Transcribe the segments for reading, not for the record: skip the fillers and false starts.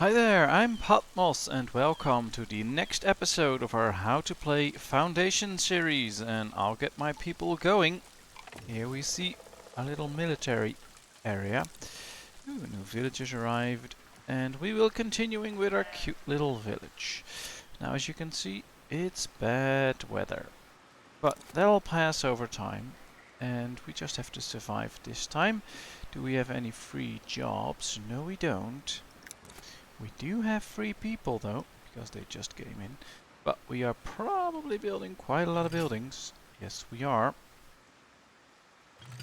Hi there, I'm Patmos and welcome to the next episode of our How to Play Foundation series, and I'll get my people going. Here we see a little military area. Ooh, new villagers arrived, and we will continuing with our cute little village. Now as you can see, it's bad weather, but that'll pass over time, and we just have to survive this time. Do we have any free jobs? No, we don't. We do have free people though, because they just came in. But we are probably building quite a lot of buildings. Yes, we are.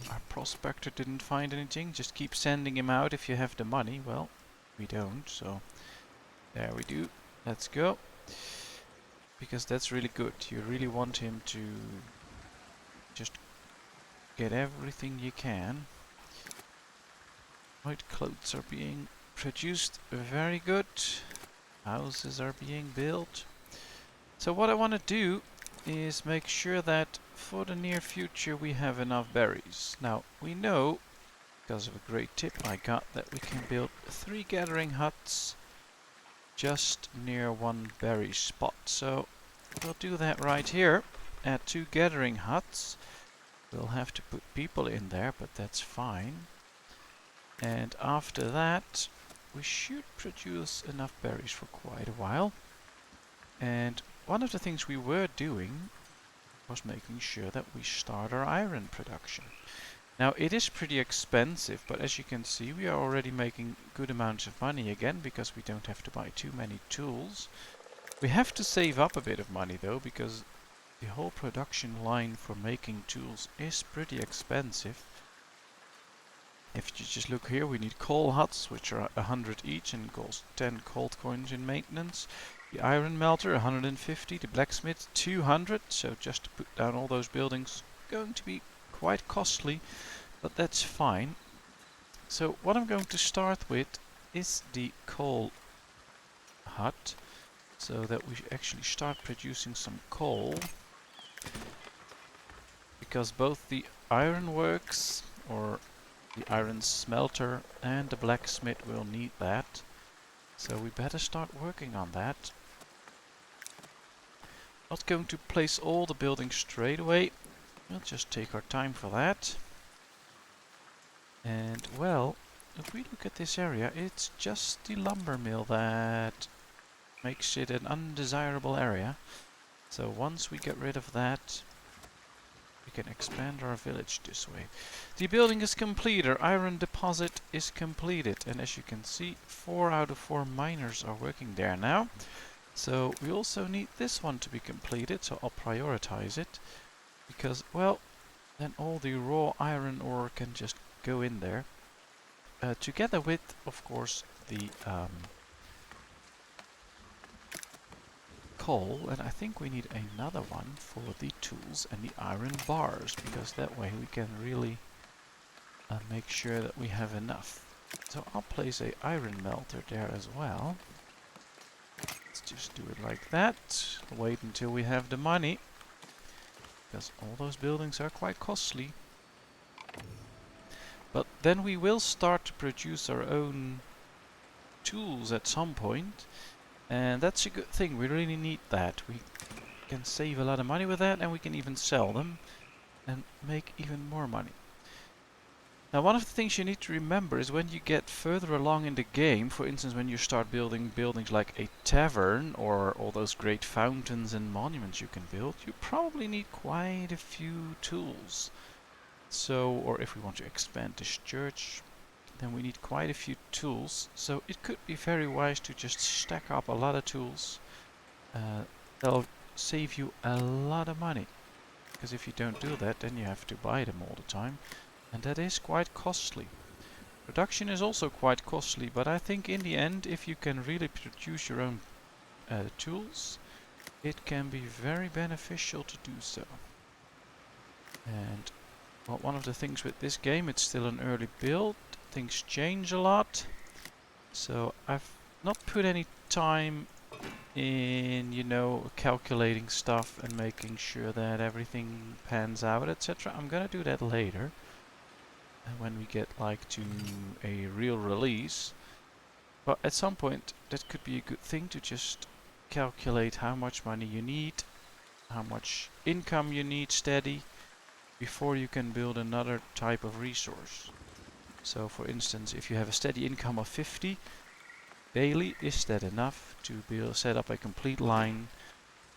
Our prospector didn't find anything. Just keep sending him out if you have the money. Well, we don't, so there we do. Let's go. Because that's really good. You really want him to just get everything you can. White clothes are being produced. Very good. Houses are being built. So what I want to do is make sure that for the near future we have enough berries. Now we know, because of a great tip I got, that we can build 3 gathering huts just near one berry spot. So we'll do that right here. Add 2 gathering huts. We'll have to put people in there, but that's fine. And after that we should produce enough berries for quite a while. And one of the things we were doing was making sure that we start our iron production. Now it is pretty expensive, but as you can see we are already making good amounts of money again because we don't have to buy too many tools. We have to save up a bit of money though, because the whole production line for making tools is pretty expensive. If you just look here, we need coal huts, which are 100 each and cost 10 gold coins in maintenance. The iron melter 150, the blacksmith 200, so just to put down all those buildings, going to be quite costly, but that's fine. So what I'm going to start with is the coal hut, so that we actually start producing some coal, because both the ironworks, or the iron smelter, and the blacksmith will need that. So we better start working on that. Not going to place all the buildings straight away. We'll just take our time for that. And well, if we look at this area, it's just the lumber mill that makes it an undesirable area. So once we get rid of that, we can expand our village this way. The building is complete. Our iron deposit is completed. And as you can see, 4 out of 4 miners are working there now. So we also need this one to be completed, so I'll prioritize it. Because, well, then all the raw iron ore can just go in there. Together with, of course, the coal, and I think we need another one for the tools and the iron bars, because that way we can really make sure that we have enough. So I'll place a iron melter there as well. Let's just do it like that. Wait until we have the money, because all those buildings are quite costly. But then we will start to produce our own tools at some point. And that's a good thing, we really need that. We can save a lot of money with that, and we can even sell them and make even more money. Now one of the things you need to remember is when you get further along in the game, for instance when you start building buildings like a tavern or all those great fountains and monuments you can build, you probably need quite a few tools. So, or if we want to expand this church, then we need quite a few tools. So it could be very wise to just stack up a lot of tools. That'll save you a lot of money. Because if you don't do that, then you have to buy them all the time. And that is quite costly. Production is also quite costly, but I think in the end, if you can really produce your own tools, it can be very beneficial to do so. And well, one of the things with this game, it's still an early build. Things change a lot. So I've not put any time in, you know, calculating stuff and making sure that everything pans out, etc. I'm gonna do that later. And when we get like to a real release. But at some point, that could be a good thing to just calculate how much money you need, how much income you need steady, before you can build another type of resource. So for instance, if you have a steady income of 50 daily, is that enough to set up a complete line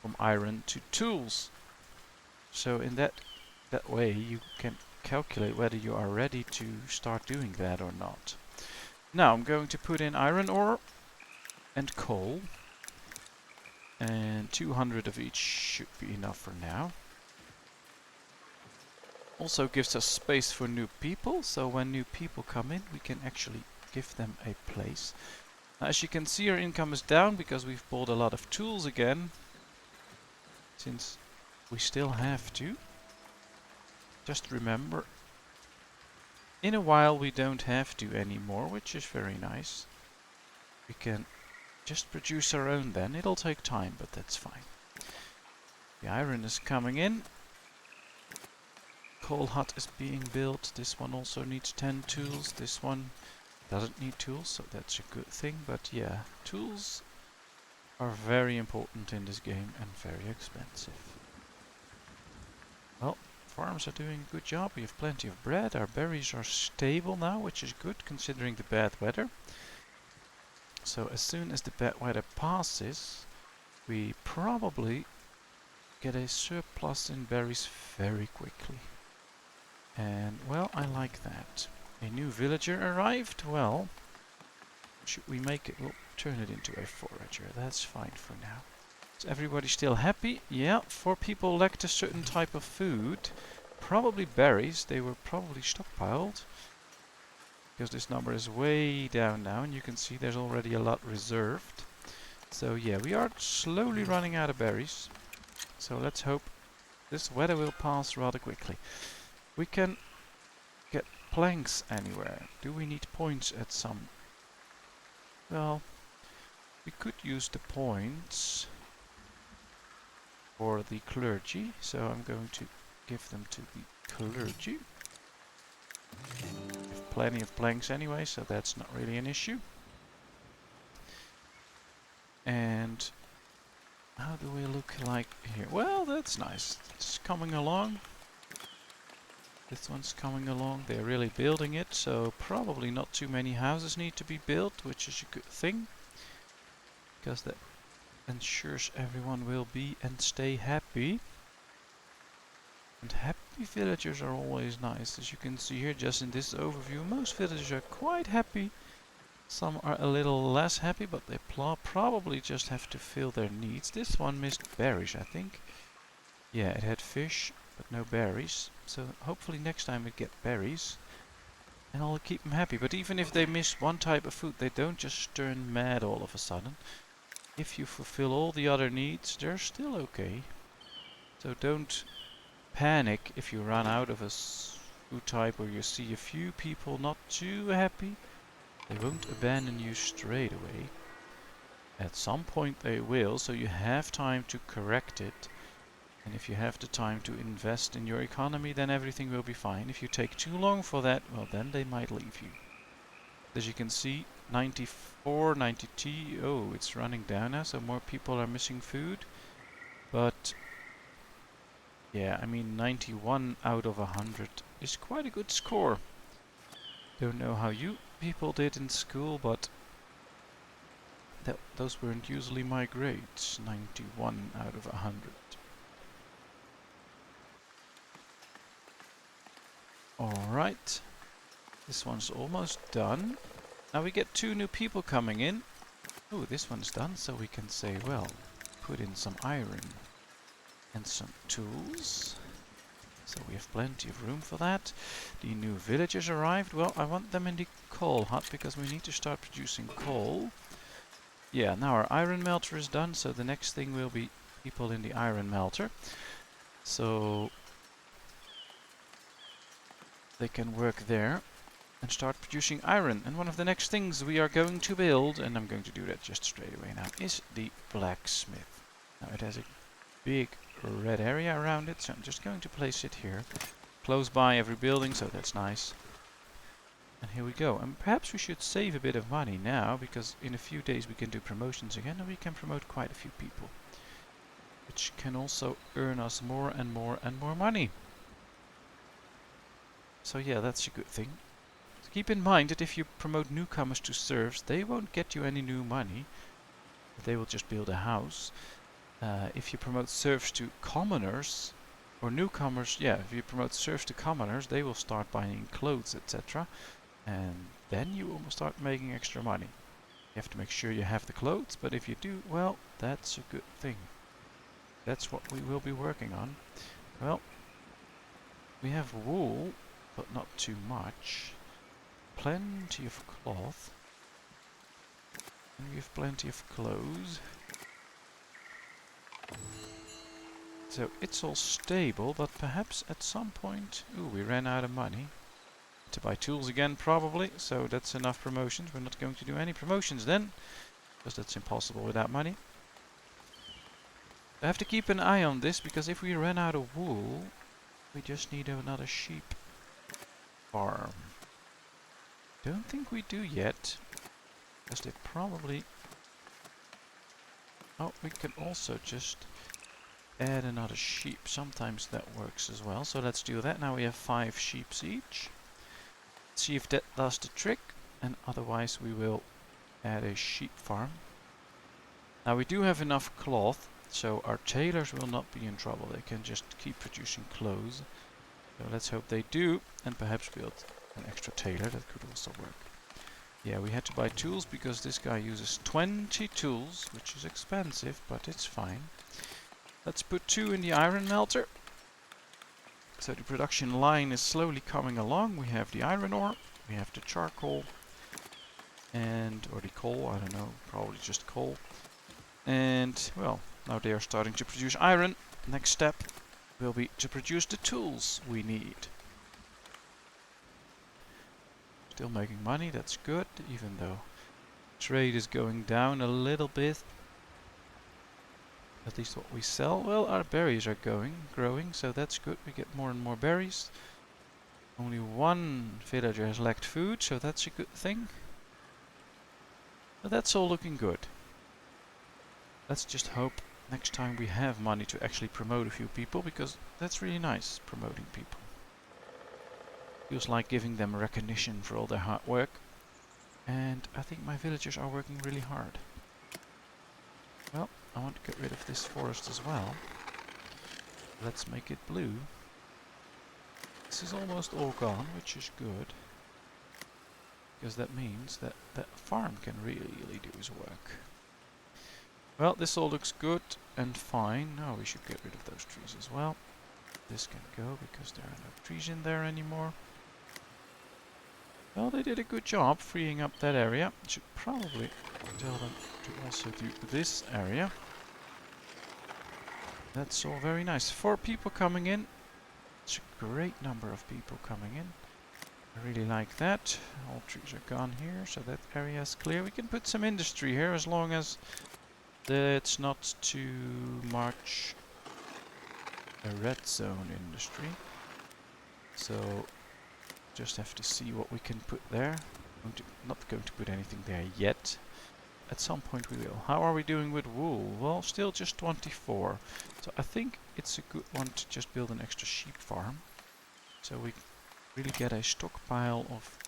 from iron to tools? So in that way you can calculate whether you are ready to start doing that or not. Now I'm going to put in iron ore and coal, and 200 of each should be enough for now. Also gives us space for new people, so when new people come in we can actually give them a place. Now, as you can see, our income is down because we've bought a lot of tools again, since we still have to. Just remember, in a while we don't have to anymore, which is very nice. We can just produce our own then. It'll take time, but that's fine. The iron is coming in. Coal hut is being built. This one also needs 10 tools. This one doesn't need tools, so that's a good thing. But yeah, tools are very important in this game and very expensive. Well, farms are doing a good job. We have plenty of bread. Our berries are stable now, which is good considering the bad weather. So as soon as the bad weather passes, we probably get a surplus in berries very quickly. And well, I like that. A new villager arrived. Well, should we make it? We'll turn it into a forager. That's fine for now. Is everybody still happy? Yeah, 4 people lacked a certain type of food. Probably berries. They were probably stockpiled, because this number is way down now, and you can see there's already a lot reserved. So yeah, we are slowly running out of berries. So let's hope this weather will pass rather quickly. We can get planks anywhere. Do we need points at some? Well, we could use the points for the clergy, so I'm going to give them to the clergy. We have plenty of planks anyway, so that's not really an issue. And how do we look like here? Well, that's nice. It's coming along. This one's coming along. They're really building it, so probably not too many houses need to be built, which is a good thing, because that ensures everyone will be and stay happy. And happy villagers are always nice. As you can see here, just in this overview, most villagers are quite happy. Some are a little less happy, but they probably just have to fill their needs. This one missed berries, I think. Yeah, it had fish, but no berries. So hopefully next time we get berries, and I'll keep them happy. But even if they miss one type of food, they don't just turn mad all of a sudden. If you fulfill all the other needs, they're still okay. So don't panic if you run out of a food type, or you see a few people not too happy. They won't abandon you straight away. At some point they will, so you have time to correct it. And if you have the time to invest in your economy, then everything will be fine. If you take too long for that, well, then they might leave you. As you can see, 94, 92, oh, it's running down now, so more people are missing food. But yeah, I mean, 91 out of 100 is quite a good score. Don't know how you people did in school, but those weren't usually my grades. 91 out of 100. Alright, this one's almost done. Now we get 2 new people coming in. Oh, this one's done, so we can say, well, put in some iron and some tools. So we have plenty of room for that. The new villagers arrived. Well, I want them in the coal hut, because we need to start producing coal. Yeah, now our iron melter is done, so the next thing will be people in the iron melter. So they can work there and start producing iron. And one of the next things we are going to build, and I'm going to do that just straight away now, is the blacksmith. Now it has a big red area around it, so I'm just going to place it here, close by every building, so that's nice. And here we go. And perhaps we should save a bit of money now, because in a few days we can do promotions again and we can promote quite a few people. Which can also earn us more and more and more money. So yeah, that's a good thing. So keep in mind that if you promote newcomers to serfs, they won't get you any new money. They will just build a house. If you promote serfs to commoners, or newcomers, yeah, if you promote serfs to commoners, they will start buying clothes, etc. And then you will start making extra money. You have to make sure you have the clothes, but if you do, well, that's a good thing. That's what we will be working on. Well, we have wool, but not too much. Plenty of cloth. And we have plenty of clothes. So it's all stable, but perhaps at some point... Ooh, we ran out of money. To buy tools again, probably. So that's enough promotions. We're not going to do any promotions then, because that's impossible without money. I have to keep an eye on this, because if we run out of wool, we just need another sheep farm. Don't think we do yet, because they probably... Oh, we can also just add another sheep. Sometimes that works as well. So let's do that. Now we have 5 sheep each. See if that does the trick, and otherwise we will add a sheep farm. Now we do have enough cloth, so our tailors will not be in trouble. They can just keep producing clothes. So let's hope they do, and perhaps build an extra tailor. That could also work. Yeah, we had to buy tools because this guy uses 20 tools, which is expensive, but it's fine. Let's put 2 in the iron melter. So the production line is slowly coming along. We have the iron ore, we have the charcoal, or the coal, I don't know, probably just coal. And, well, now they are starting to produce iron. Next step will be to produce the tools we need. Still making money, that's good, even though trade is going down a little bit. At least what we sell. Well, our berries are growing, so that's good. We get more and more berries. Only one villager has lacked food, so that's a good thing. But that's all looking good. Let's just hope next time we have money to actually promote a few people, because that's really nice, promoting people. Feels like giving them recognition for all their hard work. And I think my villagers are working really hard. Well, I want to get rid of this forest as well. Let's make it blue. This is almost all gone, which is good. Because that means that that farm can really do his work. Well, this all looks good and fine. Now we should get rid of those trees as well. This can go because there are no trees in there anymore. Well, they did a good job freeing up that area. Should probably tell them to also do this area. That's all very nice. 4 people coming in. It's a great number of people coming in. I really like that. All trees are gone here, so that area is clear. We can put some industry here as long as it's not too much a red zone industry. So just have to see what we can put there. Not going to put anything there yet. At some point we will. How are we doing with wool? Well, still just 24. So I think it's a good one to just build an extra sheep farm. So we really get a stockpile of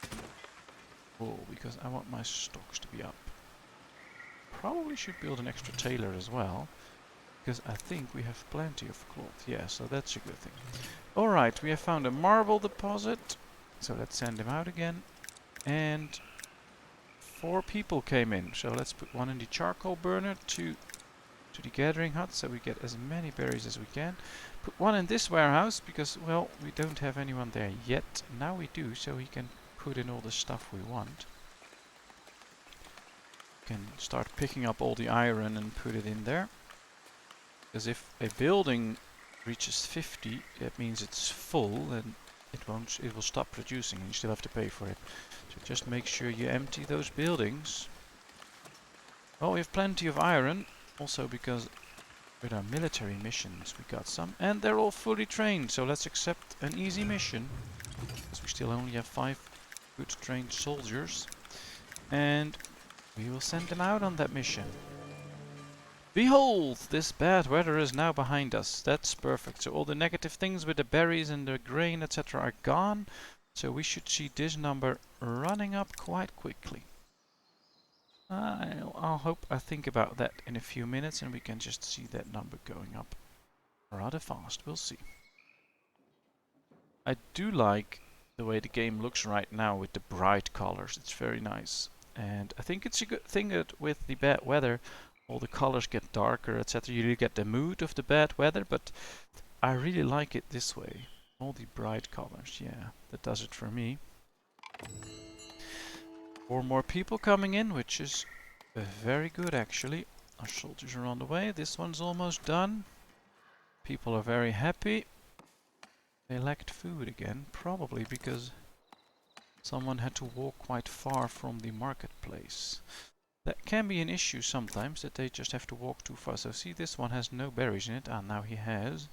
wool, because I want my stocks to be up. Probably should build an extra tailor as well, because I think we have plenty of cloth. Yeah, so that's a good thing. Alright, we have found a marble deposit. So let's send them out again. And 4 people came in. So let's put 1 in the charcoal burner, 2 to the gathering hut, so we get as many berries as we can. Put 1 in this warehouse, because, well, we don't have anyone there yet. Now we do, so we can put in all the stuff we want. Can start picking up all the iron and put it in there. Because if a building reaches 50, that means it's full, and it will stop producing, and you still have to pay for it. So just make sure you empty those buildings. Well, we have plenty of iron, also because with our military missions we got some, and they're all fully trained, so let's accept an easy mission, because we still only have 5 good trained soldiers. And we will send them out on that mission. Behold, this bad weather is now behind us. That's perfect. So all the negative things with the berries and the grain, etc. are gone. So we should see this number running up quite quickly. I think about that in a few minutes and we can just see that number going up rather fast. We'll see. I do like the way the game looks right now with the bright colors. It's very nice. And I think it's a good thing that with the bad weather, all the colors get darker, etc. You really get the mood of the bad weather, but I really like it this way. All the bright colors, yeah, that does it for me. 4 more people coming in, which is very good actually. Our soldiers are on the way. This one's almost done. People are very happy. They lacked food again, probably because someone had to walk quite far from the marketplace. That can be an issue sometimes, that they just have to walk too far. So see, this one has no berries in it. Ah, now he has.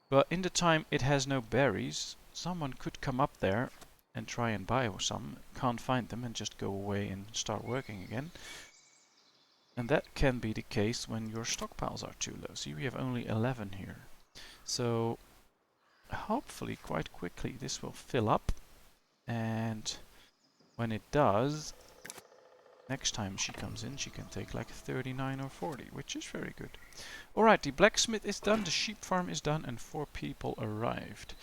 But in the time it has no berries, someone could come up there and try and buy some, can't find them and just go away and start working again. And that can be the case when your stockpiles are too low. See, we have only 11 here. So hopefully quite quickly this will fill up, and when it does, next time she comes in she can take like 39 or 40, which is very good. Alright, the blacksmith is done, the sheep farm is done, and 4 people arrived.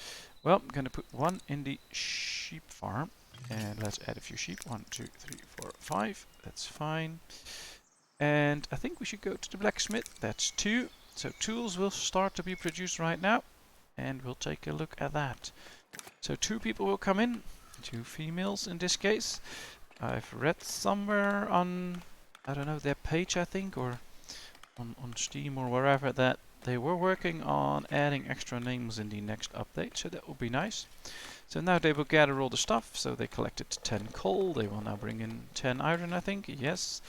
Well, I'm gonna put 1 in the sheep farm, and let's add a few sheep. 1, 2, 3, 4, 5, that's fine. And I think we should go to the blacksmith, that's 2. So tools will start to be produced right now, and we'll take a look at that. So 2 people will come in, 2 females in this case. I've read somewhere on, I don't know, their page I think, or on Steam or wherever, that they were working on adding extra names in the next update, so that will be nice. So now they will gather all the stuff. So they collected 10 coal, they will now bring in 10 iron I think, yes.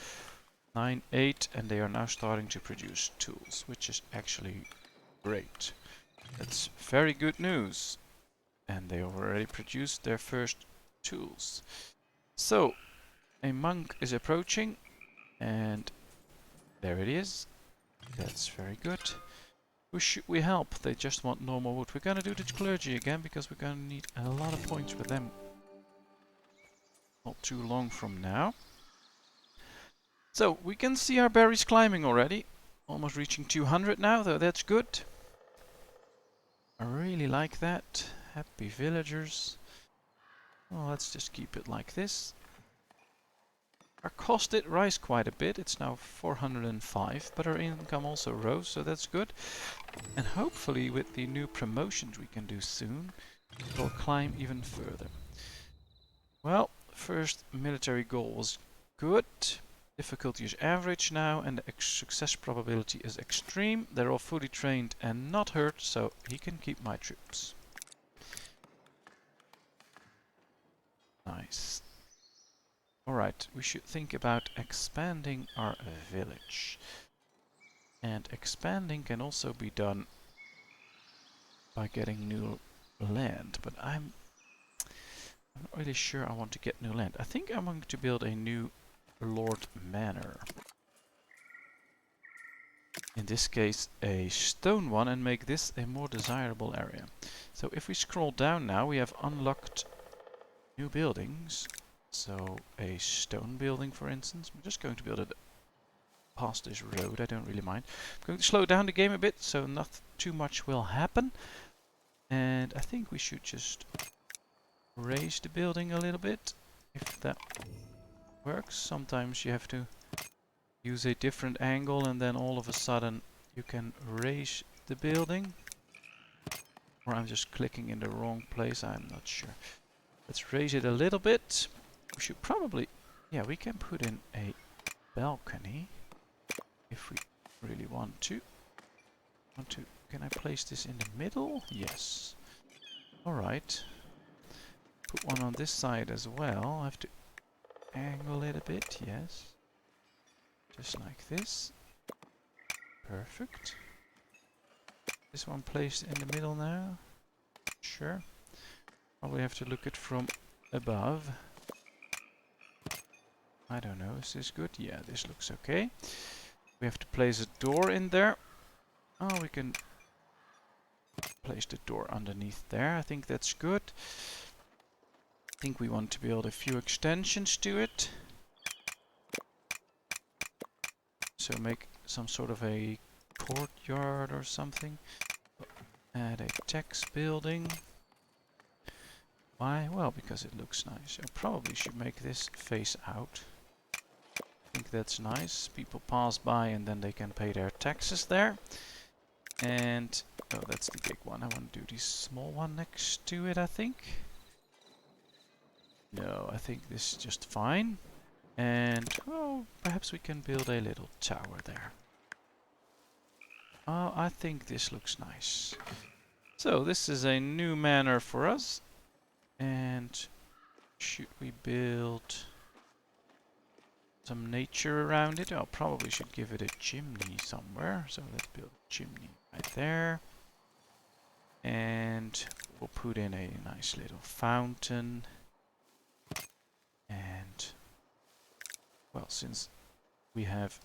9, 8, and they are now starting to produce tools, which is actually great. That's very good news. And they already produced their first tools. So, a monk is approaching, and there it is. That's very good. Who should we help? They just want normal wood. We're gonna do the clergy again, because we're gonna need a lot of points with them. Not too long from now. So, we can see our berries climbing already. Almost reaching 200 now, though that's good. I really like that. Happy villagers. Well, let's just keep it like this. Our cost did rise quite a bit. It's now 405, but our income also rose, so that's good. And hopefully with the new promotions we can do soon, we'll climb even further. Well, first military goal was good. Difficulty is average now, and the success probability is extreme. They're all fully trained and not hurt, so he can keep my troops. Nice. Alright, we should think about expanding our village. And expanding can also be done by getting new land, but I'm not really sure I want to get new land. I think I'm going to build a new Lord Manor. In this case a stone one, and make this a more desirable area. So if we scroll down now, we have unlocked new buildings. So a stone building, for instance. I'm just going to build it past this road, I don't really mind. I'm going to slow down the game a bit so not too much will happen. And I think we should just raise the building a little bit, if that works. Sometimes you have to use a different angle and then all of a sudden you can raise the building. Or I'm just clicking in the wrong place, I'm not sure. Let's raise it a little bit. We should probably, yeah, we can put in a balcony if we really want to. Can I place this in the middle? Yes. Alright. Put one on this side as well. I have to angle it a bit, yes. Just like this. Perfect. This one placed in the middle now. Sure. Probably have to look it from above. I don't know, is this good? Yeah, this looks okay. We have to place a door in there. Oh, we can place the door underneath there. I think that's good. I think we want to build a few extensions to it. So make some sort of a courtyard or something. Add a text building. Why? Well, because it looks nice. I probably should make this face out. I think that's nice. People pass by and then they can pay their taxes there. And, oh, that's the big one. I want to do the small one next to it, I think. No, I think this is just fine. And, oh, perhaps we can build a little tower there. Oh, I think this looks nice. So, this is a new manor for us. And should we build some nature around it? I probably should give it a chimney somewhere. So let's build a chimney right there. And we'll put in a nice little fountain. And, well, since we have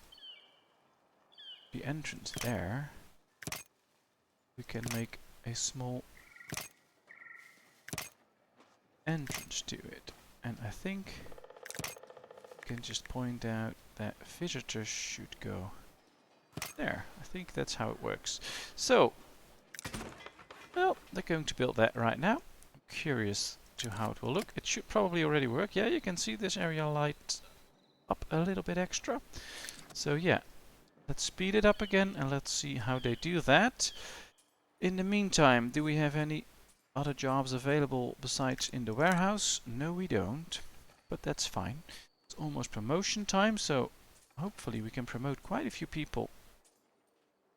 the entrance there, we can make a small entrance to it. And I think we can just point out that visitors should go there. I think that's how it works. So, well, they're going to build that right now. I'm curious to how it will look. It should probably already work. Yeah, you can see this area light up a little bit extra. So yeah, let's speed it up again and let's see how they do that. In the meantime, do we have any other jobs available besides in the warehouse? No, we don't, but that's fine. It's almost promotion time, so hopefully we can promote quite a few people.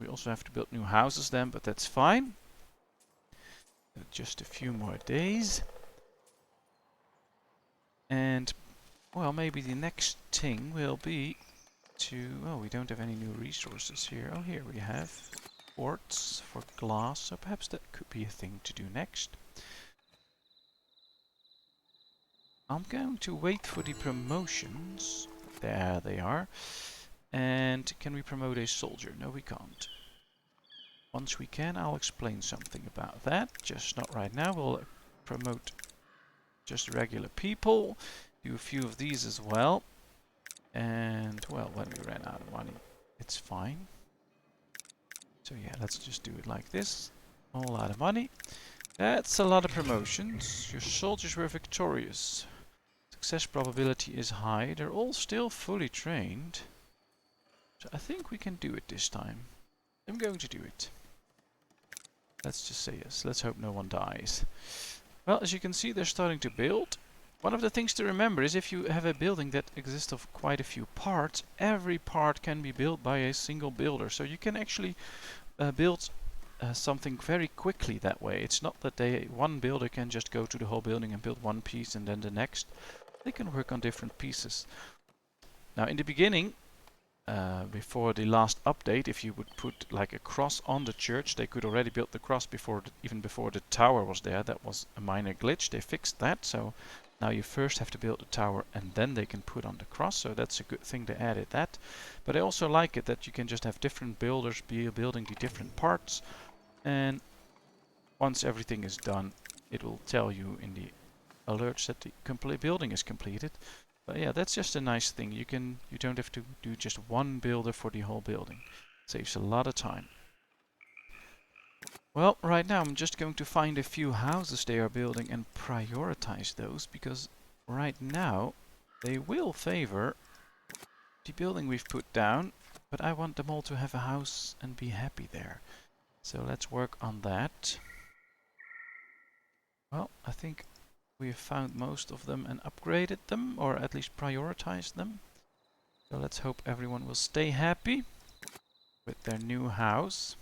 We also have to build new houses then, but that's fine. Just a few more days. And, well, maybe the next thing will be to... Oh, we don't have any new resources here. Oh, here we have quartz for glass, so perhaps that could be a thing to do next. I'm going to wait for the promotions. There they are. And can we promote a soldier? No, we can't. Once we can, I'll explain something about that. Just not right now. We'll promote just regular people. Do a few of these as well. And, well, when we ran out of money, it's fine. So yeah, let's just do it like this. A whole lot of money. That's a lot of promotions. Your soldiers were victorious. Success probability is high. They're all still fully trained. So I think we can do it this time. I'm going to do it. Let's just say yes. Let's hope no one dies. Well, as you can see, they're starting to build. One of the things to remember is if you have a building that exists of quite a few parts, every part can be built by a single builder. So you can actually build something very quickly that way. It's not that one builder can just go to the whole building and build one piece and then the next. They can work on different pieces. Now in the beginning, before the last update, if you would put like a cross on the church, they could already build the cross even before the tower was there. That was a minor glitch. They fixed that, so now you first have to build the tower and then they can put on the cross, so that's a good thing they added that. But I also like it that you can just have different builders building the different parts, and once everything is done, it will tell you in the alerts that the complete building is completed. But yeah, that's just a nice thing. You don't have to do just one builder for the whole building. Saves a lot of time. Well, right now I'm just going to find a few houses they are building and prioritize those, because right now they will favor the building we've put down, but I want them all to have a house and be happy there. So let's work on that. Well, I think we have found most of them and upgraded them, or at least prioritized them. So let's hope everyone will stay happy with their new house.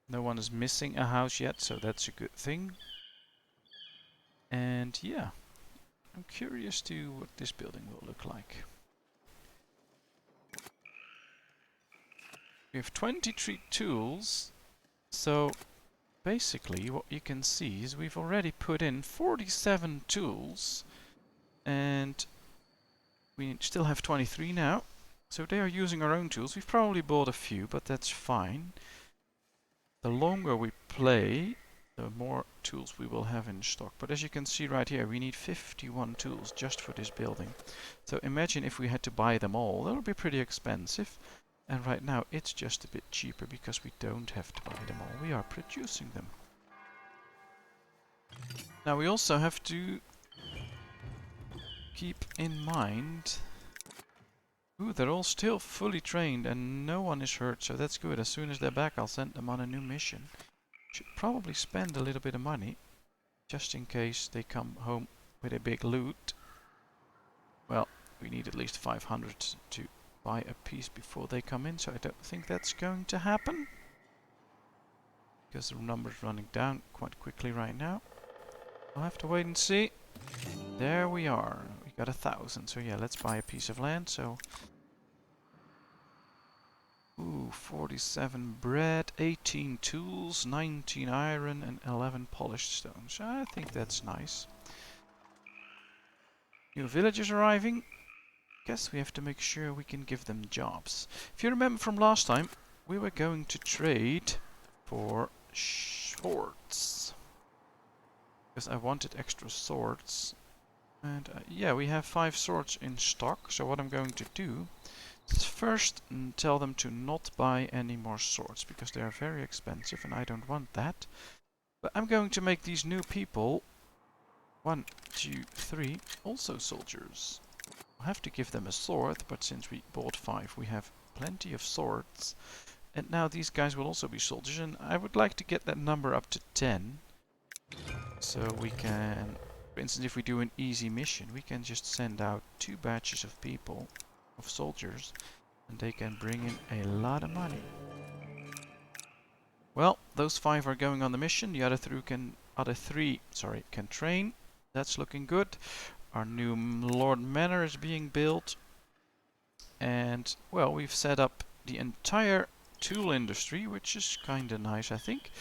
No one is missing a house yet, so that's a good thing. And yeah, I'm curious to what this building will look like. We have 23 tools, so basically what you can see is we've already put in 47 tools, and We still have 23 now. So they are using our own tools. We've probably bought a few, but that's fine. The longer we play, the more tools we will have in stock. But as you can see right here, we need 51 tools just for this building. So imagine if we had to buy them all. That would be pretty expensive. And right now it's just a bit cheaper because we don't have to buy them all. We are producing them. Now we also have to keep in mind... Ooh, they're all still fully trained and no one is hurt, so that's good. As soon as they're back, I'll send them on a new mission. Should probably spend a little bit of money, just in case they come home with a big loot. Well, we need at least 500 to buy a piece before they come in, so I don't think that's going to happen. Because the number's running down quite quickly right now. I'll have to wait and see. There we are. We got 1,000. So yeah, let's buy a piece of land. So, ooh, 47 bread, 18 tools, 19 iron, and 11 polished stones. I think that's nice. New villagers arriving. Guess we have to make sure we can give them jobs. If you remember from last time, we were going to trade for swords. Because I wanted extra swords. And yeah, we have 5 swords in stock. So what I'm going to do is first tell them to not buy any more swords. Because they are very expensive and I don't want that. But I'm going to make these new people, 1, 2, 3, also soldiers. I'll have to give them a sword, but since we bought 5, we have plenty of swords. And now these guys will also be soldiers. And I would like to get that number up to 10. So we can, for instance, if we do an easy mission, we can just send out 2 batches of people, of soldiers, and they can bring in a lot of money. Well, those 5 are going on the mission. The other 3 can train. That's looking good. Our new Lord Manor is being built. And, well, we've set up the entire tool industry, which is kinda nice, I think.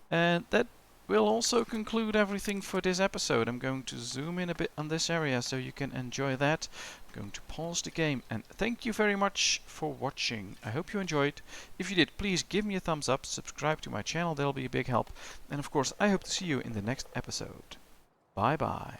And that will also conclude everything for this episode. I'm going to zoom in a bit on this area so you can enjoy that. I'm going to pause the game and thank you very much for watching. I hope you enjoyed. If you did, please give me a thumbs up, subscribe to my channel, that'll be a big help. And of course, I hope to see you in the next episode. Bye bye.